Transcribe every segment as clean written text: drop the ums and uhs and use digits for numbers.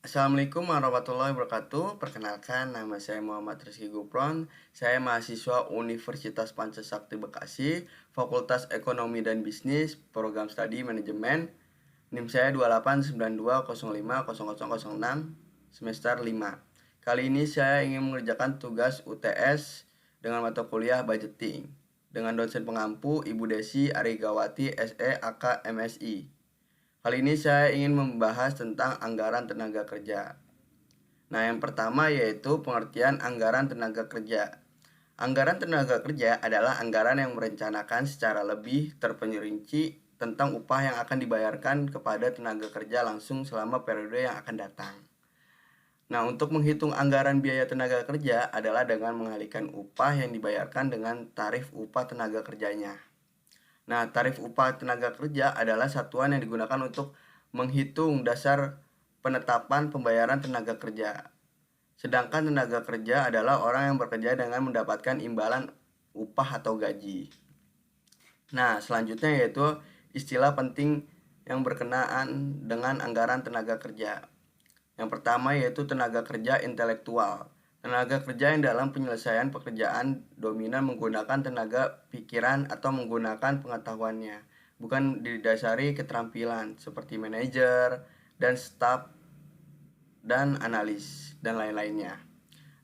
Assalamualaikum warahmatullahi wabarakatuh. Perkenalkan, nama saya Muhammad Rizky Gupron. Saya mahasiswa Universitas Pancasakti Bekasi, Fakultas Ekonomi dan Bisnis, Program Studi Manajemen. NIM saya 2892050006, semester 5. Kali ini saya ingin mengerjakan tugas UTS dengan mata kuliah budgeting dengan dosen pengampu Ibu Desi Arigawati SE AK MSI. Kali ini saya ingin membahas tentang anggaran tenaga kerja. Nah, yang pertama yaitu pengertian anggaran tenaga kerja. Anggaran tenaga kerja adalah anggaran yang merencanakan secara lebih terperinci tentang upah yang akan dibayarkan kepada tenaga kerja langsung selama periode yang akan datang. Nah, untuk menghitung anggaran biaya tenaga kerja adalah dengan mengalihkan upah yang dibayarkan dengan tarif upah tenaga kerjanya. Nah, tarif upah tenaga kerja adalah satuan yang digunakan untuk menghitung dasar penetapan pembayaran tenaga kerja. Sedangkan tenaga kerja adalah orang yang bekerja dengan mendapatkan imbalan upah atau gaji. Nah, selanjutnya yaitu istilah penting yang berkenaan dengan anggaran tenaga kerja. Yang pertama yaitu tenaga kerja intelektual. Tenaga kerja yang dalam penyelesaian pekerjaan dominan menggunakan tenaga pikiran atau menggunakan pengetahuannya, bukan didasari keterampilan seperti manajer dan staf dan analis dan lain-lainnya.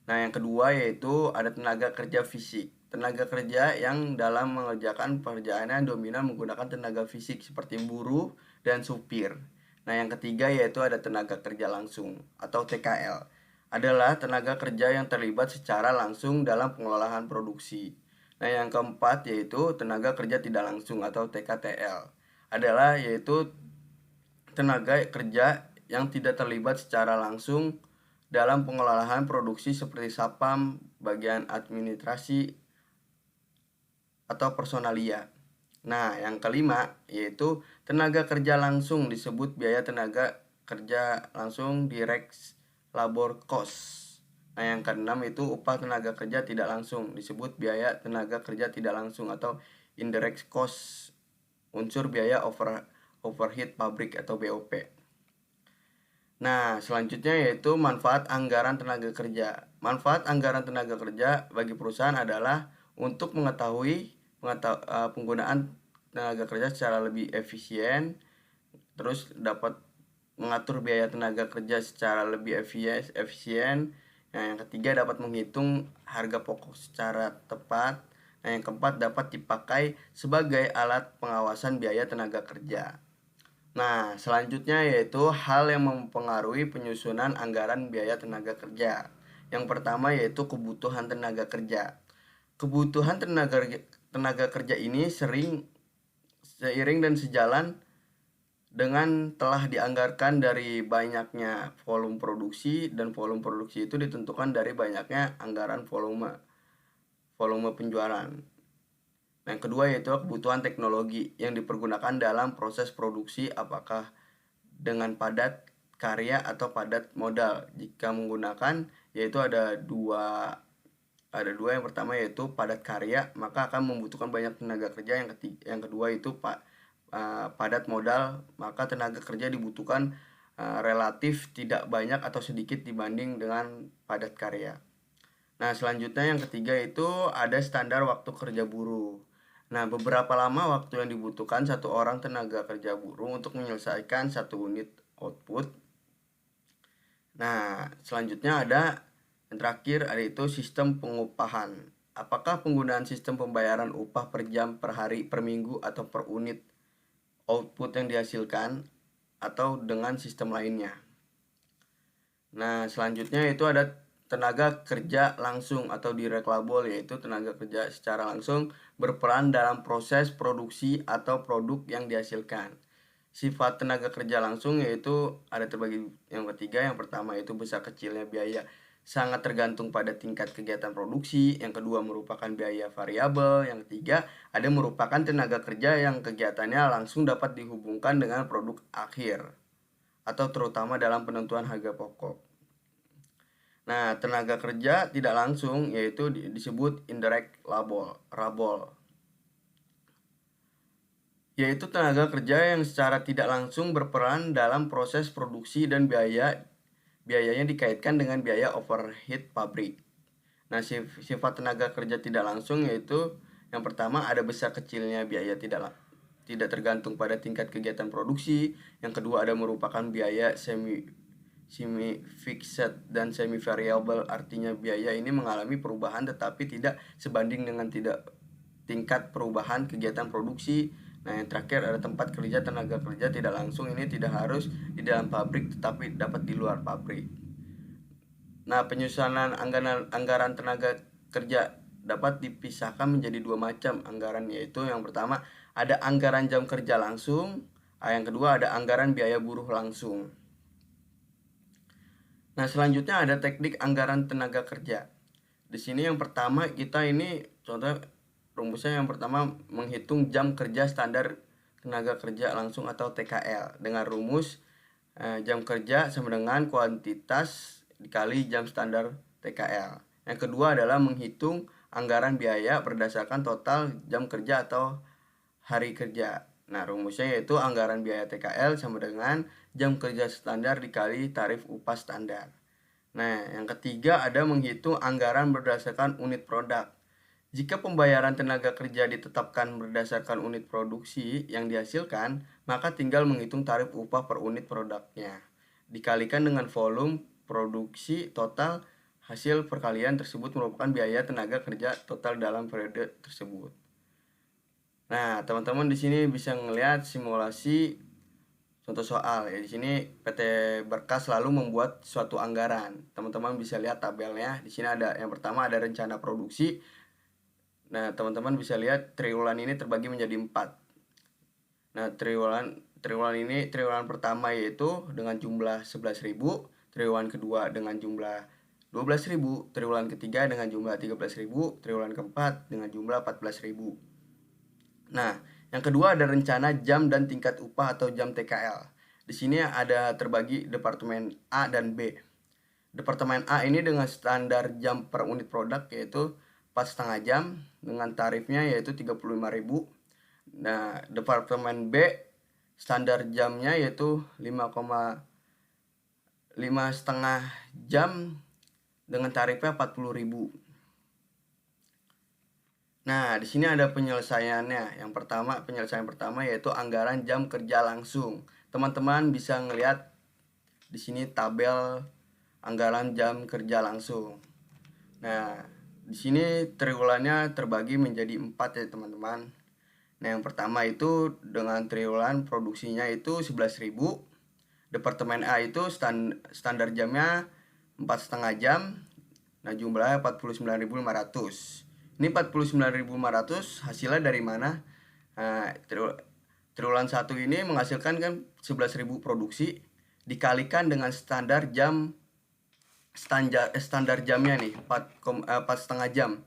Nah, yang kedua yaitu ada tenaga kerja fisik. Tenaga kerja yang dalam mengerjakan pekerjaannya dominan menggunakan tenaga fisik seperti buruh dan supir. Nah, yang ketiga yaitu ada tenaga kerja langsung atau TKL. Adalah tenaga kerja yang terlibat secara langsung dalam pengelolaan produksi. Nah, yang keempat yaitu tenaga kerja tidak langsung atau TKTL. Adalah yaitu tenaga kerja yang tidak terlibat secara langsung dalam pengelolaan produksi seperti sapam, bagian administrasi, atau personalia. Nah, yang kelima yaitu tenaga kerja langsung disebut biaya tenaga kerja langsung direct labor cost. Nah, yang keenam itu upah tenaga kerja tidak langsung disebut biaya tenaga kerja tidak langsung atau indirect cost, unsur biaya overhead pabrik atau BOP. Nah, selanjutnya yaitu manfaat anggaran tenaga kerja. Manfaat anggaran tenaga kerja bagi perusahaan adalah untuk mengetahui penggunaan tenaga kerja secara lebih efisien, terus dapat mengatur biaya tenaga kerja secara lebih efisien. Nah, yang ketiga dapat menghitung harga pokok secara tepat. Nah, yang keempat dapat dipakai sebagai alat pengawasan biaya tenaga kerja. Nah, selanjutnya yaitu hal yang mempengaruhi penyusunan anggaran biaya tenaga kerja. Yang pertama yaitu kebutuhan tenaga kerja. Kebutuhan tenaga kerja ini seiring dan sejalan dengan telah dianggarkan dari banyaknya volume produksi, dan volume produksi itu ditentukan dari banyaknya anggaran volume penjualan. Nah, yang kedua yaitu kebutuhan teknologi yang dipergunakan dalam proses produksi, apakah dengan padat karya atau padat modal. Jika menggunakan yaitu ada dua. Yang pertama yaitu padat karya, maka akan membutuhkan banyak tenaga kerja. Yang kedua itu padat modal, maka tenaga kerja dibutuhkan relatif tidak banyak atau sedikit dibanding dengan padat karya. Nah, selanjutnya yang ketiga itu ada standar waktu kerja buruh. Nah, beberapa lama waktu yang dibutuhkan satu orang tenaga kerja buruh untuk menyelesaikan satu unit output. Nah, selanjutnya ada yang terakhir ada itu sistem pengupahan. Apakah penggunaan sistem pembayaran upah per jam, per hari, per minggu, atau per unit output yang dihasilkan, atau dengan sistem lainnya. Nah, selanjutnya itu ada tenaga kerja langsung atau direct labor, yaitu tenaga kerja secara langsung berperan dalam proses produksi atau produk yang dihasilkan. Sifat tenaga kerja langsung yaitu ada terbagi yang ketiga. Yang pertama itu besar kecilnya biaya sangat tergantung pada tingkat kegiatan produksi. Yang kedua merupakan biaya variabel. Yang ketiga ada merupakan tenaga kerja yang kegiatannya langsung dapat dihubungkan dengan produk akhir atau terutama dalam penentuan harga pokok. Nah, tenaga kerja tidak langsung yaitu disebut indirect labor, yaitu tenaga kerja yang secara tidak langsung berperan dalam proses produksi dan biaya biayanya dikaitkan dengan biaya overhead pabrik. Nah, sifat tenaga kerja tidak langsung yaitu yang pertama ada besar kecilnya biaya tidak tergantung pada tingkat kegiatan produksi. Yang kedua ada merupakan biaya semi fixed dan semi variable, artinya biaya ini mengalami perubahan tetapi tidak sebanding dengan tingkat perubahan kegiatan produksi. Nah, yang terakhir ada tempat kerja tenaga kerja tidak langsung, ini tidak harus di dalam pabrik tetapi dapat di luar pabrik. Nah, penyusunan anggaran tenaga kerja dapat dipisahkan menjadi dua macam anggaran, yaitu yang pertama ada anggaran jam kerja langsung, yang kedua ada anggaran biaya buruh langsung. Nah, selanjutnya ada teknik anggaran tenaga kerja. Di sini yang pertama kita ini contoh rumusnya yang pertama menghitung jam kerja standar tenaga kerja langsung atau TKL dengan rumus jam kerja sama dengan kuantitas dikali jam standar TKL. Yang kedua adalah menghitung anggaran biaya berdasarkan total jam kerja atau hari kerja. Nah, rumusnya yaitu anggaran biaya TKL sama dengan jam kerja standar dikali tarif upah standar. Nah, yang ketiga ada menghitung anggaran berdasarkan unit produk. Jika pembayaran tenaga kerja ditetapkan berdasarkan unit produksi yang dihasilkan, maka tinggal menghitung tarif upah per unit produknya, dikalikan dengan volume produksi total. Hasil perkalian tersebut merupakan biaya tenaga kerja total dalam periode tersebut. Nah, teman-teman di sini bisa melihat simulasi contoh soal ya. Di sini PT Berkas selalu membuat suatu anggaran. Teman-teman bisa lihat tabelnya. Di sini ada yang pertama ada rencana produksi. Nah, teman-teman bisa lihat triwulan ini terbagi menjadi 4. Nah, triwulan pertama yaitu dengan jumlah 11.000, triwulan kedua dengan jumlah 12.000, triwulan ketiga dengan jumlah 13.000, triwulan keempat dengan jumlah 14.000. Nah, yang kedua ada rencana jam dan tingkat upah atau jam TKL. Di sini ada terbagi departemen A dan B. Departemen A ini dengan standar jam per unit produk yaitu 4,5 jam dengan tarifnya yaitu 35.000. Nah, departemen B standar jamnya yaitu 5,5 jam dengan tarifnya 40.000. Nah, di sini ada penyelesaiannya. Penyelesaian pertama yaitu anggaran jam kerja langsung. Teman-teman bisa ngelihat di sini tabel anggaran jam kerja langsung. Nah, di sini triwulannya terbagi menjadi 4 ya, teman-teman. Nah, yang pertama itu dengan triwulan produksinya itu 11.000. Departemen A itu standar jamnya 4,5 jam. Nah, jumlahnya 49.500. Ini 49.500 hasilnya dari mana? Nah, triwulan 1 ini menghasilkan kan 11.000 produksi dikalikan dengan standar jamnya nih 4,5 jam.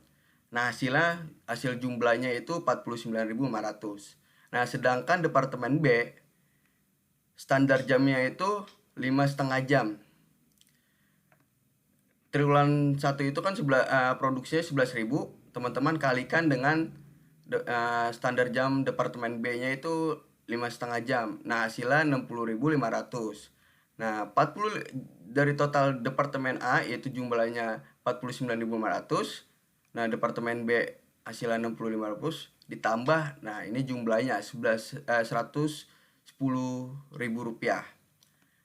Nah, hasil jumlahnya itu 49.500. Nah, sedangkan departemen B standar jamnya itu 5,5 jam. Triwulan 1 itu kan produksinya 11.000. Teman-teman kalikan dengan standar jam departemen B-nya itu 5,5 jam. Nah, hasilnya 60.500. Nah, 40 dari total departemen A yaitu jumlahnya 49.500. Nah, departemen B hasilnya 60.500 ditambah. Nah, ini jumlahnya 110.000 rupiah.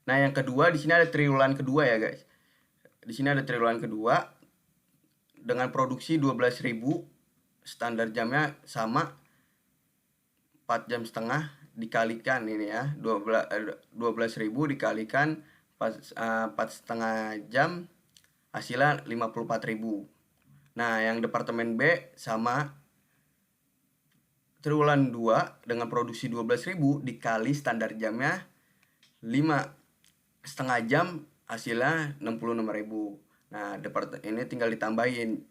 Nah, yang kedua di sini ada triwulan kedua ya, guys. Di sini ada triwulan kedua dengan produksi 12.000, standar jamnya sama 4,5 jam dikalikan ini ya 12.000 dikalikan 4,5 jam hasilnya 54.000. Nah, yang departemen B sama triwulan 2 dengan produksi 12.000 dikali standar jamnya 5,5 jam hasilnya 66.000. Nah, ini tinggal ditambahin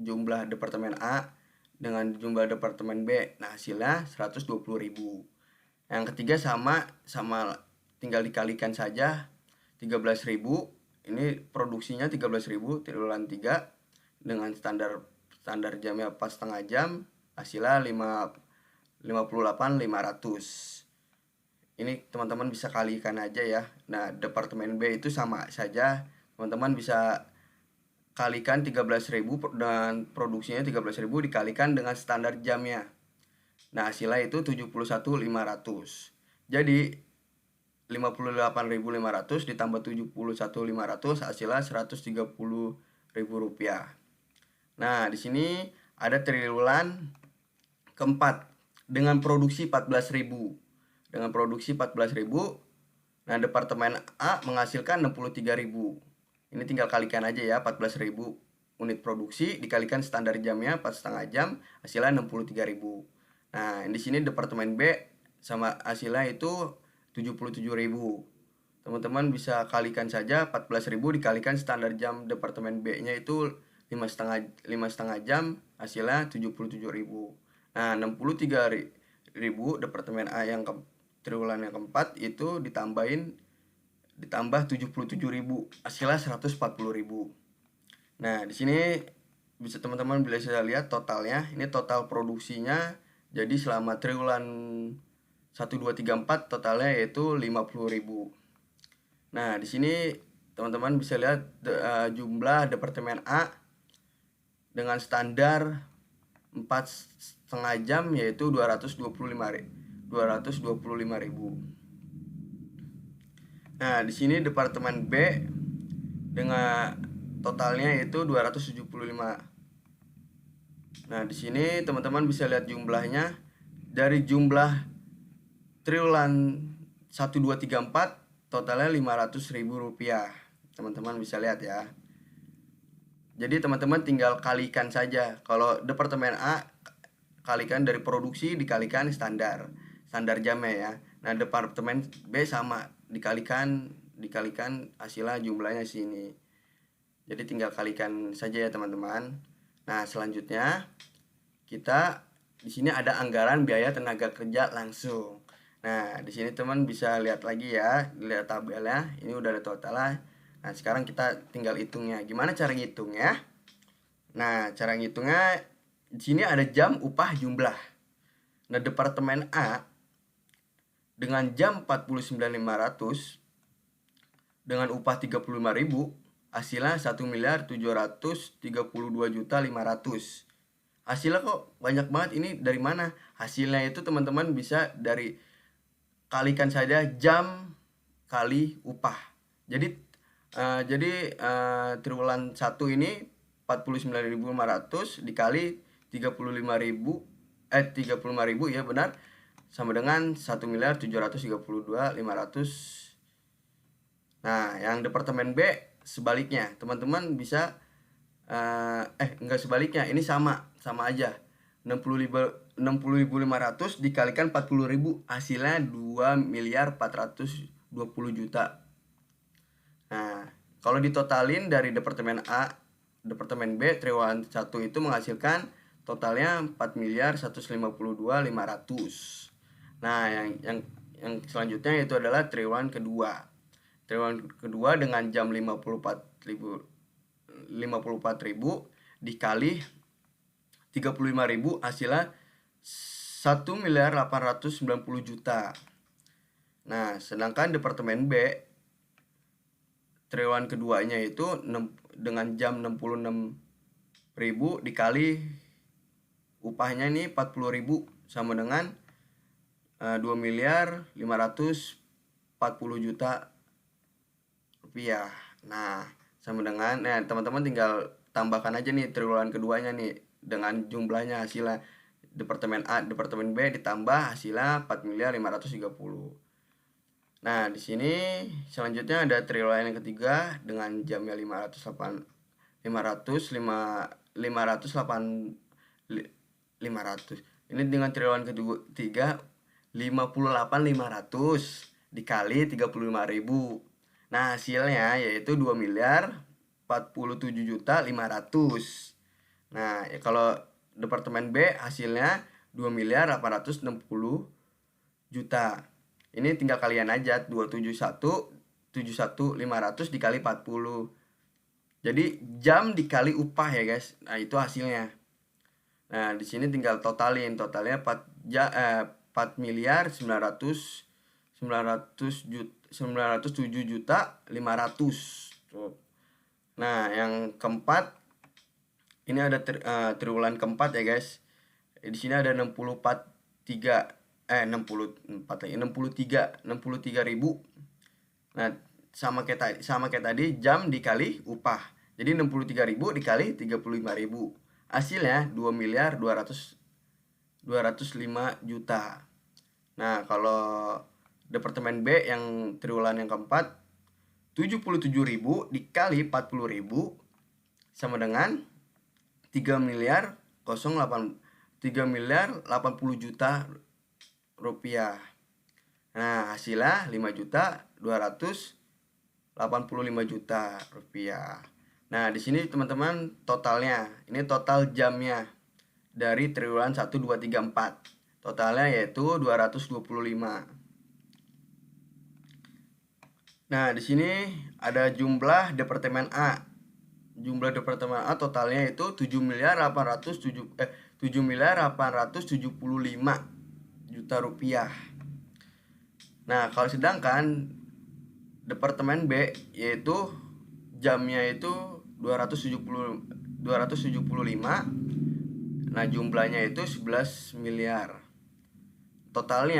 jumlah departemen A dengan jumlah departemen B. Nah, hasilnya 120.000. Yang ketiga sama tinggal dikalikan saja 13.000. Ini produksinya 13.000 triwulan 3 dengan standar jamnya 4,5 jam, hasilnya 58.500. ini teman-teman bisa kalikan aja ya. Nah, departemen B itu sama saja. Teman-teman bisa kalikan 13.000 dan produksinya 13.000 dikalikan dengan standar jamnya. Nah, hasilnya itu 71.500. Jadi 58.500 ditambah 71.500 hasilnya Rp130.000. Nah, di sini ada triwulan keempat dengan produksi 14.000. Dengan produksi 14.000, nah departemen A menghasilkan 63.000. Ini tinggal kalikan aja ya, 14.000 unit produksi dikalikan standar jamnya 4,5 jam, hasilnya 63.000. Nah, di sini departemen B sama hasilnya itu 77.000. Teman-teman bisa kalikan saja 14.000 dikalikan standar jam departemen B-nya itu 5,5 jam, hasilnya 77.000. Nah, 63.000 departemen A yang triwulan yang keempat itu ditambah 77.000, hasilnya 140.000. Nah, di sini bisa teman-teman bisa lihat totalnya. Ini total produksinya. Jadi selama triwulan 1 2 3 4 totalnya yaitu 50.000. Nah, di sini teman-teman bisa lihat jumlah departemen A dengan standar 4,5 jam yaitu 225.000. Nah, di sini departemen B dengan totalnya yaitu 275. Nah, di sini teman-teman bisa lihat jumlahnya. Dari jumlah triwulan 1 2 3 4 totalnya Rp500.000. Teman-teman bisa lihat ya. Jadi teman-teman tinggal kalikan saja. Kalau departemen A kalikan dari produksi dikalikan standar jamnya ya. Nah, departemen B sama dikalikan hasilnya jumlahnya sini. Jadi tinggal kalikan saja ya teman-teman. Nah, selanjutnya kita di sini ada anggaran biaya tenaga kerja langsung. Nah, di sini teman bisa lihat lagi ya, lihat tabelnya. Ini udah ada totalnya. Nah, sekarang kita tinggal hitungnya. Gimana cara ngitungnya? Nah, cara ngitungnya di sini ada jam, upah, jumlah. Nah, departemen A dengan jam 49.500 dengan upah 35.000 hasilnya 1.732.500.000. Hasilnya kok banyak banget, ini dari mana? Hasilnya itu teman-teman bisa dari kalikan saja jam kali upah. Jadi triwulan 1 ini 49.500 dikali 35.000 ya benar, sama dengan 1.732.500. Nah, yang departemen B sebaliknya, teman-teman bisa enggak sebaliknya, ini sama aja. 60.500 dikalikan 40.000 hasilnya 2.420.000.000. Nah, kalau ditotalin dari departemen A, departemen B triwulan 1 itu menghasilkan totalnya 4.152.500. Nah, yang selanjutnya itu adalah triwulan kedua. Triwulan kedua dengan jam 54.000 dikali 35.000 hasilnya 1.890.000.000. Nah, sedangkan departemen B triwulan keduanya itu dengan jam 66.000 dikali upahnya ini 40.000 sama dengan 2.540.000.000 rupiah. Nah, sama dengan teman-teman tinggal tambahkan aja nih triwulan keduanya nih dengan jumlahnya hasilnya departemen A, departemen B ditambah hasilnya 4.530. Nah, di sini selanjutnya ada triwulan yang ketiga dengan jamnya 500. Ini dengan triwulan ketiga 58.500 dikali 35.000. Nah, hasilnya yaitu 2.047.500.000. Nah, kalau departemen B hasilnya 2.860.000.000. Ini tinggal kalian aja 271.500 dikali 40. Jadi jam dikali upah ya, guys. Nah, itu hasilnya. Nah, di sini tinggal totalnya 4.999.000.000. 907.500. Nah, yang keempat ini ada triwulan keempat ya guys. Di sini ada 63 ribu. Nah, sama kayak tadi jam dikali upah. Jadi 63.000 dikali 35.000. Hasilnya 2.205 juta. Nah, kalau Departemen B yang triwulan yang keempat 77.000 dikali 40.000 sama dengan 3.080 juta rupiah. Nah, hasilnya 5.285 juta rupiah. Nah, di sini teman-teman totalnya. Ini total jamnya dari triwulan 1 2 3 4. Totalnya yaitu 225. Nah, di sini ada jumlah Departemen A. Jumlah Departemen A totalnya itu 7.875 juta rupiah. Nah, kalau sedangkan Departemen B yaitu jamnya itu 275. Nah, jumlahnya itu 11 miliar. Total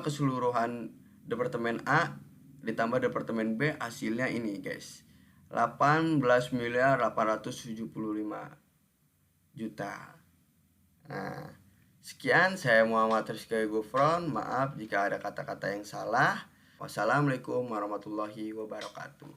keseluruhan Departemen A ditambah Departemen B hasilnya ini guys, 18.875 juta. Nah, sekian, saya Muhammad Rizky Gufron. Maaf jika ada kata-kata yang salah. Wassalamualaikum warahmatullahi wabarakatuh.